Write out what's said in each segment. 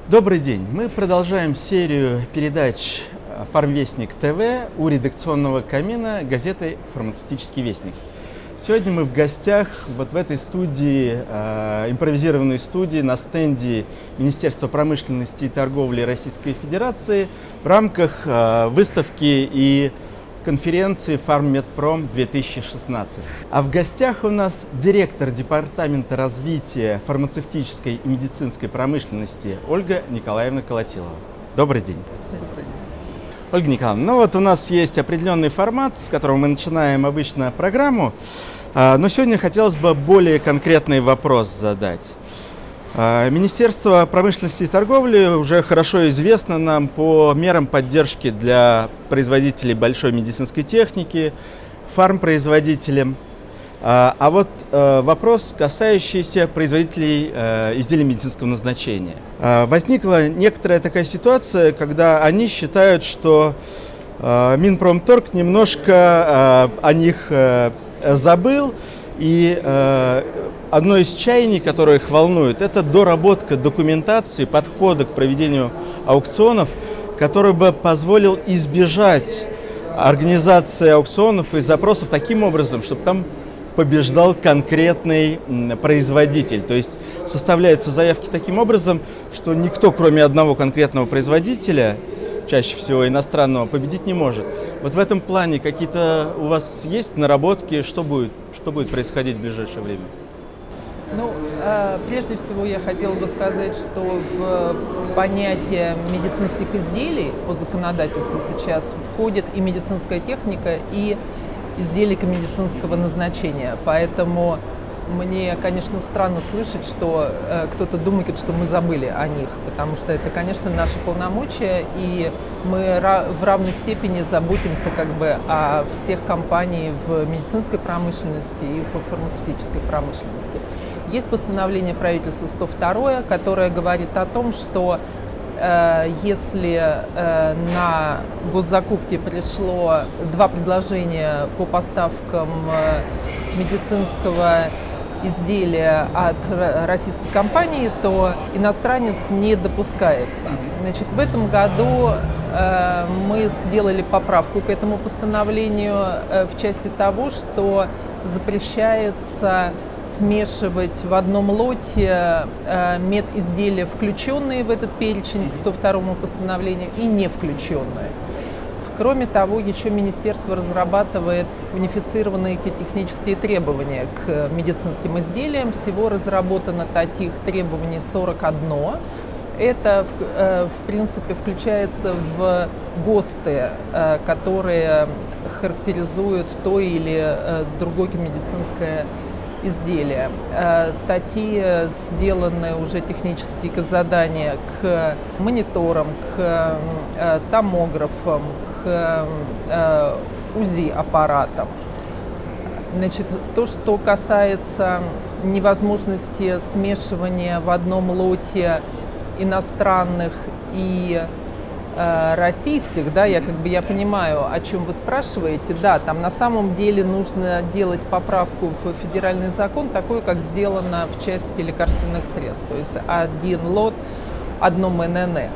Добрый день! Мы продолжаем серию передач «Фармвестник ТВ» у редакционного камина газеты «Фармацевтический вестник». Сегодня мы в гостях вот в этой студии, импровизированной студии на стенде Министерства промышленности и торговли Российской Федерации в рамках выставки и конференции «Фарммедпром-2016». А в гостях у нас директор Департамента развития фармацевтической и медицинской промышленности Ольга Николаевна Колотилова. Добрый день. Добрый день. Ольга Николаевна, вот у нас есть определенный формат, с которого мы начинаем обычно программу, но сегодня хотелось бы более конкретный вопрос задать. Министерство промышленности и торговли уже хорошо известно нам по мерам поддержки для производителей большой медицинской техники, фармпроизводителям. А вот вопрос, касающийся производителей изделий медицинского назначения. Возникла некоторая такая ситуация, когда они считают, что Минпромторг немножко о них забыл, и одно из чаяний, которое их волнует, это доработка документации, подхода к проведению аукционов, который бы позволил избежать организации аукционов и запросов таким образом, чтобы там побеждал конкретный производитель. То есть составляются заявки таким образом, что никто, кроме одного конкретного производителя, чаще всего иностранного, победить не может. Вот в этом плане какие-то у вас есть наработки, что будет происходить в ближайшее время? Прежде всего я хотела бы сказать, что в понятие медицинских изделий по законодательству сейчас входит и медицинская техника, и изделия медицинского назначения. Поэтому мне, конечно, странно слышать, что кто-то думает, что мы забыли о них, потому что это, конечно, наши полномочия, и мы в равной степени заботимся о всех компаниях в медицинской промышленности и в фармацевтической промышленности. Есть постановление правительства 102, которое говорит о том, что если на госзакупки пришло 2 предложения по поставкам медицинского изделия от российской компании, то иностранец не допускается. Значит, в этом году мы сделали поправку к этому постановлению в части того, что запрещается смешивать в одном лоте медизделия, включенные в этот перечень к 102 постановлению, и не включенные. Кроме того, еще министерство разрабатывает унифицированные технические требования к медицинским изделиям. Всего разработано таких требований 41. Это, в принципе, включается в ГОСТы, которые характеризуют то или другое медицинское изделия. Такие сделаны уже технические задания к мониторам, к томографам, к УЗИ-аппаратам. Значит, то, что касается невозможности смешивания в одном лоте иностранных и российских, я понимаю, о чем вы спрашиваете. Да, там на самом деле нужно делать поправку в федеральный закон, такой, как сделано в части лекарственных средств, то есть один лот, одно МНН.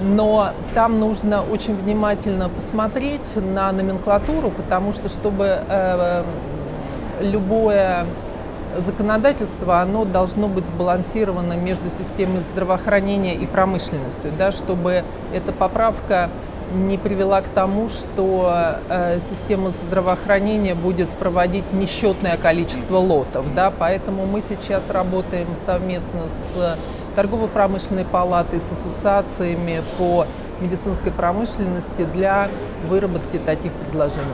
Но там нужно очень внимательно посмотреть на номенклатуру, потому что, чтобы любое законодательство, оно должно быть сбалансировано между системой здравоохранения и промышленностью, чтобы эта поправка не привела к тому, что система здравоохранения будет проводить несчетное количество лотов. Поэтому мы сейчас работаем совместно с торгово-промышленной палатой, с ассоциациями по медицинской промышленности для выработки таких предложений.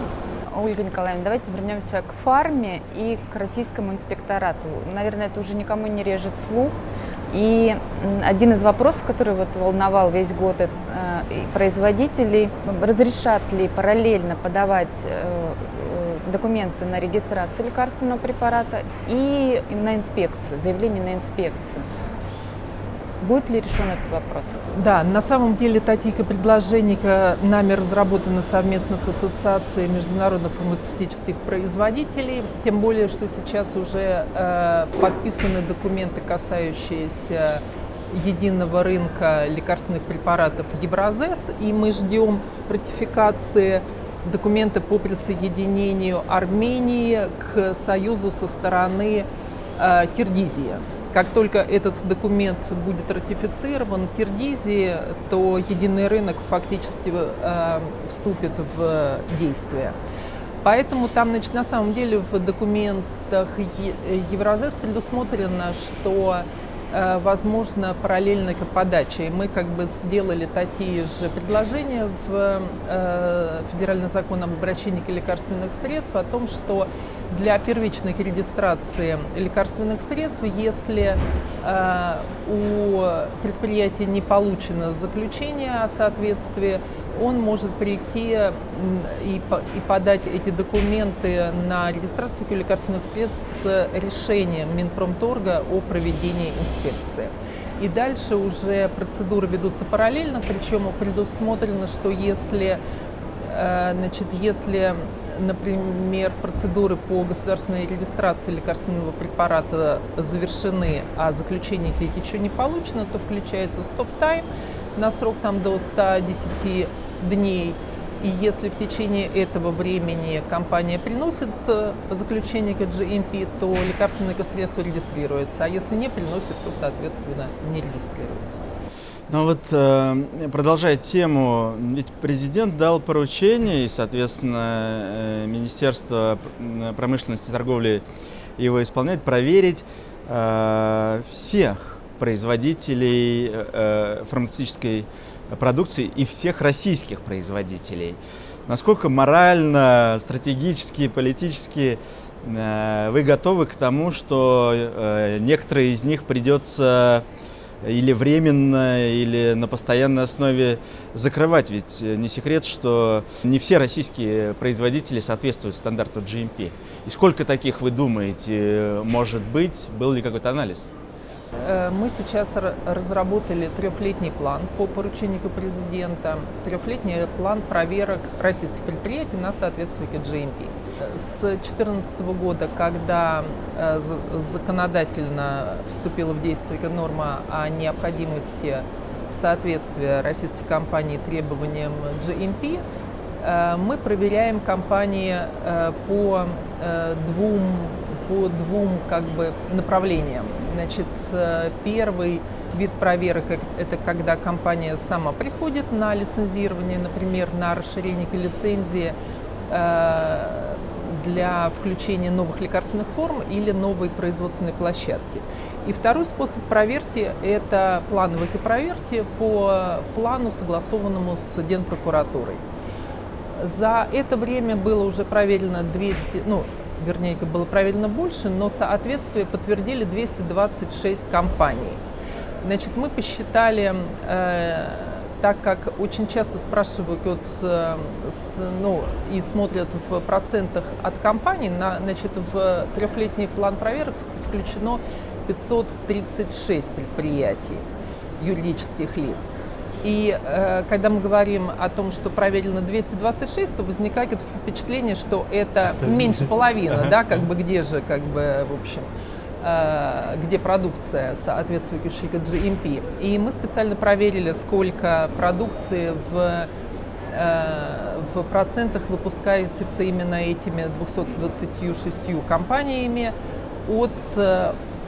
Ольга Николаевна, давайте вернемся к фарме и к российскому инспекторату. Наверное, это уже никому не режет слух. И один из вопросов, который волновал весь год производителей, разрешат ли параллельно подавать документы на регистрацию лекарственного препарата и на инспекцию, заявление на инспекцию. Будет ли решен этот вопрос? Да, на самом деле такие предложения нами разработаны совместно с Ассоциацией международных фармацевтических производителей, тем более, что сейчас уже подписаны документы, касающиеся единого рынка лекарственных препаратов Евразес, и мы ждем ратификации документа по присоединению Армении к Союзу со стороны Киргизии. Как только этот документ будет ратифицирован Киргизии, то единый рынок фактически вступит в действие. Поэтому там, значит, на самом деле в документах Евразес предусмотрено, что возможно параллельная подача. И мы как бы сделали такие же предложения в федеральный закон об обращении к лекарственных средств о том, что для первичной регистрации лекарственных средств, если у предприятия не получено заключение о соответствии, он может прийти и подать эти документы на регистрацию лекарственных средств с решением Минпромторга о проведении инспекции. И дальше уже процедуры ведутся параллельно, причем предусмотрено, что если, например, процедуры по государственной регистрации лекарственного препарата завершены, а заключение их еще не получено, то включается стоп-тайм на срок там до 110 дней. И если в течение этого времени компания приносит заключение к GMP, то лекарственное средство регистрируется, а если не приносит, то, соответственно, не регистрируется. Ну вот, продолжая тему, ведь президент дал поручение, и, соответственно, Министерство промышленности и торговли его исполняет, проверить всех производителей фармацевтической продукции и всех российских производителей. Насколько морально, стратегически, политически вы готовы к тому, что некоторые из них придется или временно, или на постоянной основе закрывать? Ведь не секрет, что не все российские производители соответствуют стандарту GMP. И сколько таких, вы думаете, может быть? Был ли какой-то анализ? Мы сейчас разработали трехлетний план по поручению президента, трехлетний план проверок российских предприятий на соответствие к GMP. С 2014 года, когда законодательно вступила в действие норма о необходимости соответствия российских компаний требованиям GMP, мы проверяем компании по двум как бы направлениям. Значит, первый вид проверок – это когда компания сама приходит на лицензирование, например, на расширение лицензии для включения новых лекарственных форм или новой производственной площадки. И второй способ проверки – это плановые проверки по плану, согласованному с Генпрокуратурой. За это время было уже проверено 200, было проверено больше, но соответствие подтвердили 226 компаний. Значит, мы посчитали, так как очень часто спрашивают и смотрят в процентах от компаний, значит, в трехлетний план проверок включено 536 предприятий юридических лиц. И когда мы говорим о том, что проверено 226, то возникает впечатление, что это меньше половины, да, как бы где же, как бы, в общем, где продукция соответствующая GMP. И мы специально проверили, сколько продукции в процентах выпускается именно этими 226 компаниями от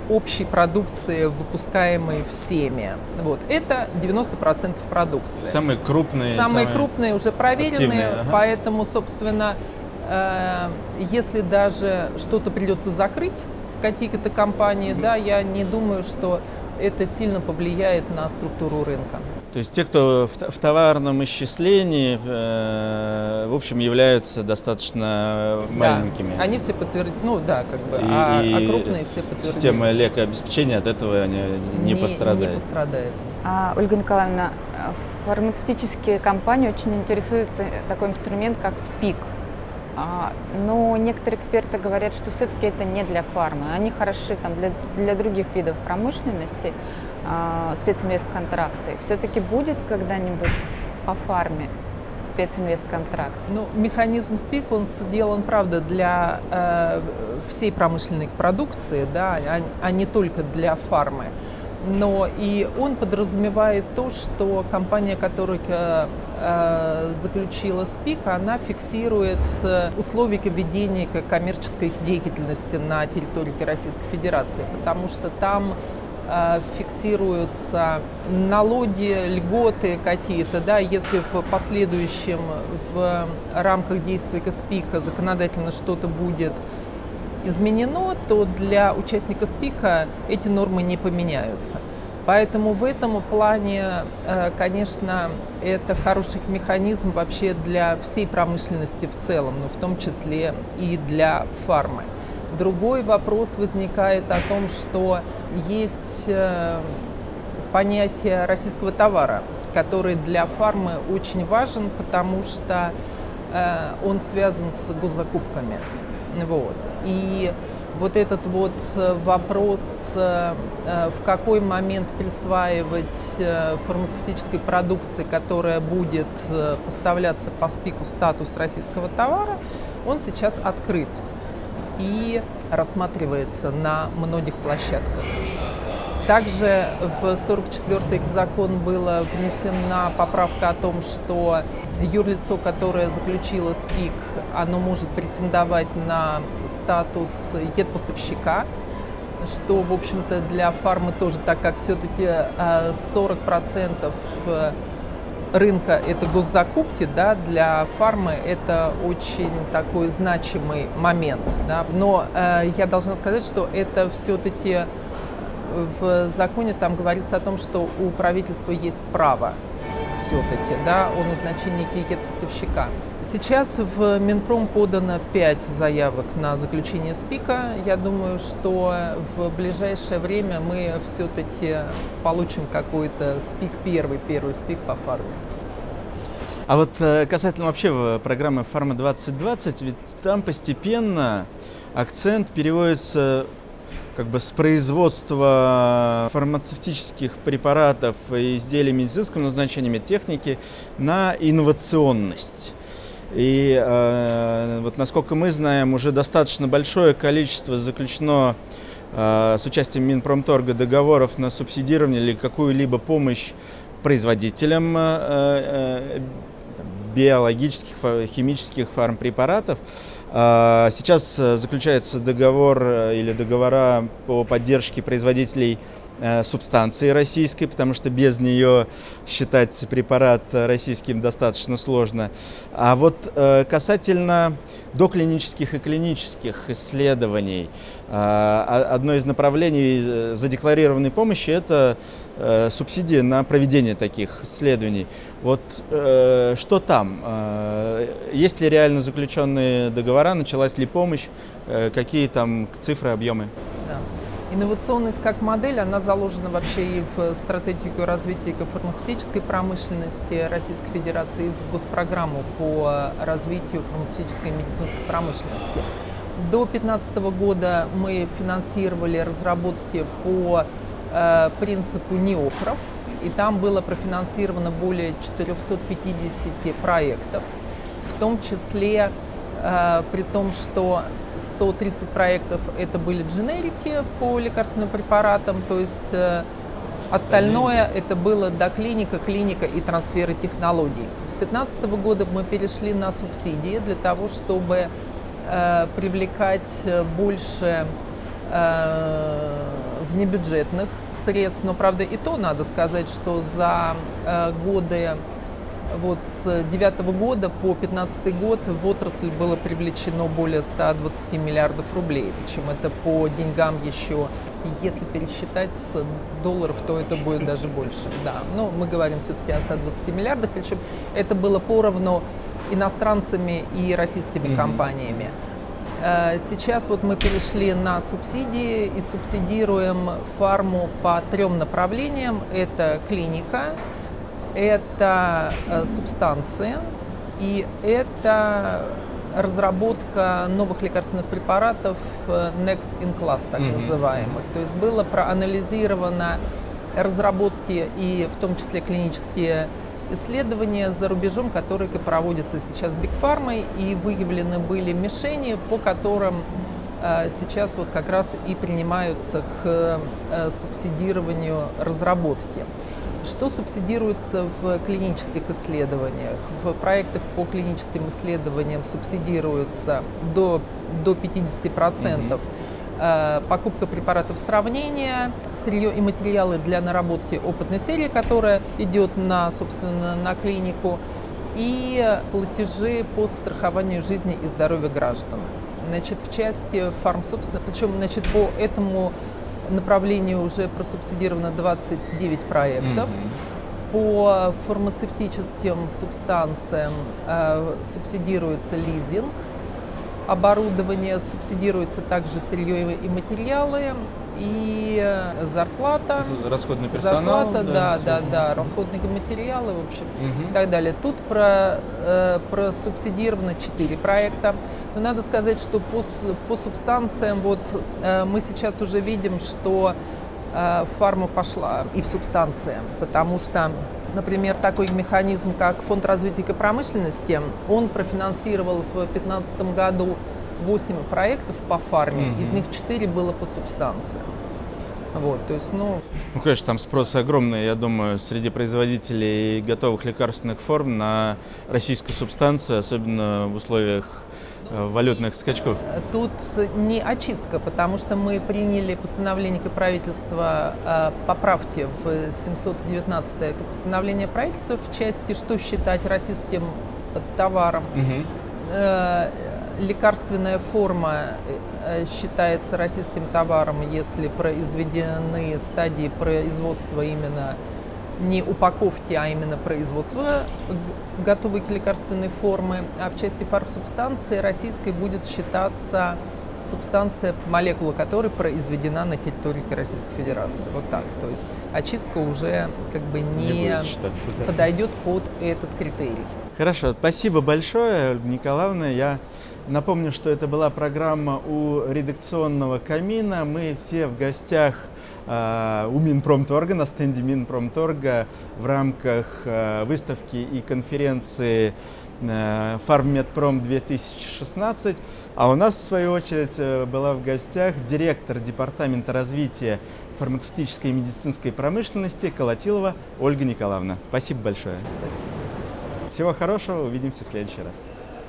общей продукции, выпускаемой всеми. Вот. Это 90% продукции. Самые крупные. Самые крупные уже проверены, ага. Поэтому, собственно, если даже что-то придется закрыть, какие-то компании, да, я не думаю, что это сильно повлияет на структуру рынка. То есть те, кто в товарном исчислении, в общем, являются достаточно маленькими. Да, они все подтвердили, а крупные все подтвердились. Система лекообеспечения от этого не пострадает. Не пострадает. Ольга Николаевна, фармацевтические компании очень интересует такой инструмент, как СПИК. Но некоторые эксперты говорят, что все-таки это не для фармы. Они хороши там, для других видов промышленности, специнвестконтракты. Все-таки будет когда-нибудь по фарме специнвестконтракт? Механизм СПИК, он сделан, правда, для всей промышленной продукции, да, а не только для фармы. но и он подразумевает то, что компания, которая заключила СПИК, она фиксирует условия ведения коммерческой деятельности на территории Российской Федерации, потому что там фиксируются налоги, льготы какие-то, да, если в последующем в рамках действия СПИКа законодательно что-то будет изменено, то для участника СПИКа эти нормы не поменяются. Поэтому в этом плане, конечно, это хороший механизм вообще для всей промышленности в целом, но в том числе и для фармы. Другой вопрос возникает о том, что есть понятие российского товара, который для фармы очень важен, потому что он связан с госзакупками. Вот. И вот этот вот вопрос, в какой момент присваивать фармацевтической продукции, которая будет поставляться по СПИКу статус российского товара, он сейчас открыт и рассматривается на многих площадках. Также в 44-й закон была внесена поправка о том, что юрлицо, которое заключило СПИК, оно может претендовать на статус едпоставщика, что, в общем-то, для фармы тоже, так как все-таки 40% рынка – это госзакупки, да, для фармы это очень такой значимый момент. Да. Но я должна сказать, что это все-таки в законе там говорится о том, что у правительства есть право все-таки, да, о назначении едпоставщика. Сейчас в Минпром подано 5 заявок на заключение СПИКа. Я думаю, что в ближайшее время мы все-таки получим какой-то СПИК, первый СПИК по фарме. А вот касательно вообще программы «Фарма-2020», ведь там постепенно акцент переводится как бы с производства фармацевтических препаратов и изделий медицинского назначения, техники, на инновационность. И вот насколько мы знаем, уже достаточно большое количество заключено с участием Минпромторга договоров на субсидирование или какую-либо помощь производителям биологических, химических фармпрепаратов. Сейчас заключается договор или договора по поддержке производителей субстанции российской, потому что без нее считать препарат российским достаточно сложно. А вот касательно доклинических и клинических исследований, одно из направлений задекларированной помощи – это субсидия на проведение таких исследований. Вот что там? Есть ли реально заключенные договора, началась ли помощь, какие там цифры, объемы? Да. Инновационность как модель, она заложена вообще и в стратегию развития фармацевтической промышленности Российской Федерации, и в госпрограмму по развитию фармацевтической и медицинской промышленности. До 2015 года мы финансировали разработки по принципу НИОКРов, и там было профинансировано более 450 проектов, в том числе при том, что 130 проектов это были дженерики по лекарственным препаратам, то есть остальное это было доклиника, клиника и трансферы технологий. С 2015 года мы перешли на субсидии для того, чтобы привлекать больше внебюджетных средств, но правда и то надо сказать, что за годы вот с 2009 года по 2015 год в отрасль было привлечено более 120 миллиардов рублей. Причем это по деньгам еще, если пересчитать с долларов, то это будет даже больше. Да. Но мы говорим все-таки о 120 миллиардах, причем это было поровну иностранцами и российскими компаниями. Сейчас вот мы перешли на субсидии и субсидируем фарму по 3 направлениям. Это клиника, это субстанции и это разработка новых лекарственных препаратов Next in Class, так называемых. То есть было проанализировано разработки и в том числе клинические исследования за рубежом, которые проводятся сейчас Биг Фармой, и выявлены были мишени, по которым сейчас вот как раз и принимаются к субсидированию разработки. Что субсидируется в клинических исследованиях? В проектах по клиническим исследованиям субсидируется до 50% покупка препаратов сравнения, сырье и материалы для наработки опытной серии, которая идет собственно, на клинику, и платежи по страхованию жизни и здоровья граждан. Значит, в части фармсобственно, причем, значит, по этому направлению уже просубсидировано 29 проектов. По фармацевтическим субстанциям субсидируется лизинг, оборудование, субсидируется также сырье и материалы, и зарплата. Расходный персонал. Зарплата, да, расходные материалы, в общем, и так далее. Тут просубсидировано 4 проекта. Но надо сказать, что по субстанциям вот мы сейчас уже видим, что фарма пошла и в субстанции, потому что, например, такой механизм, как Фонд развития промышленности, он профинансировал в 2015 году 8 проектов по фарме, из них 4 было по субстанциям. Вот, то есть, Ну, конечно, там спрос огромный, я думаю, среди производителей готовых лекарственных форм на российскую субстанцию, особенно в условиях валютных скачков. Тут не очистка, потому что мы приняли постановление правительства поправки в 719-е постановление правительства в части, что считать российским товаром. Лекарственная форма считается российским товаром, если произведены стадии производства именно не упаковки, а именно производства готовой лекарственной формы. А в части фармсубстанции российской будет считаться субстанция, молекула которой произведена на территории Российской Федерации. Вот так. То есть очистка уже как бы не подойдет под этот критерий. Хорошо, спасибо большое, Ольга Николаевна. Я напомню, что это была программа у редакционного камина. Мы все в гостях у Минпромторга, на стенде Минпромторга в рамках выставки и конференции Фарммедпром 2016. А у нас, в свою очередь, была в гостях директор Департамента развития фармацевтической и медицинской промышленности Колотилова Ольга Николаевна. Спасибо большое. Спасибо. Всего хорошего, увидимся в следующий раз.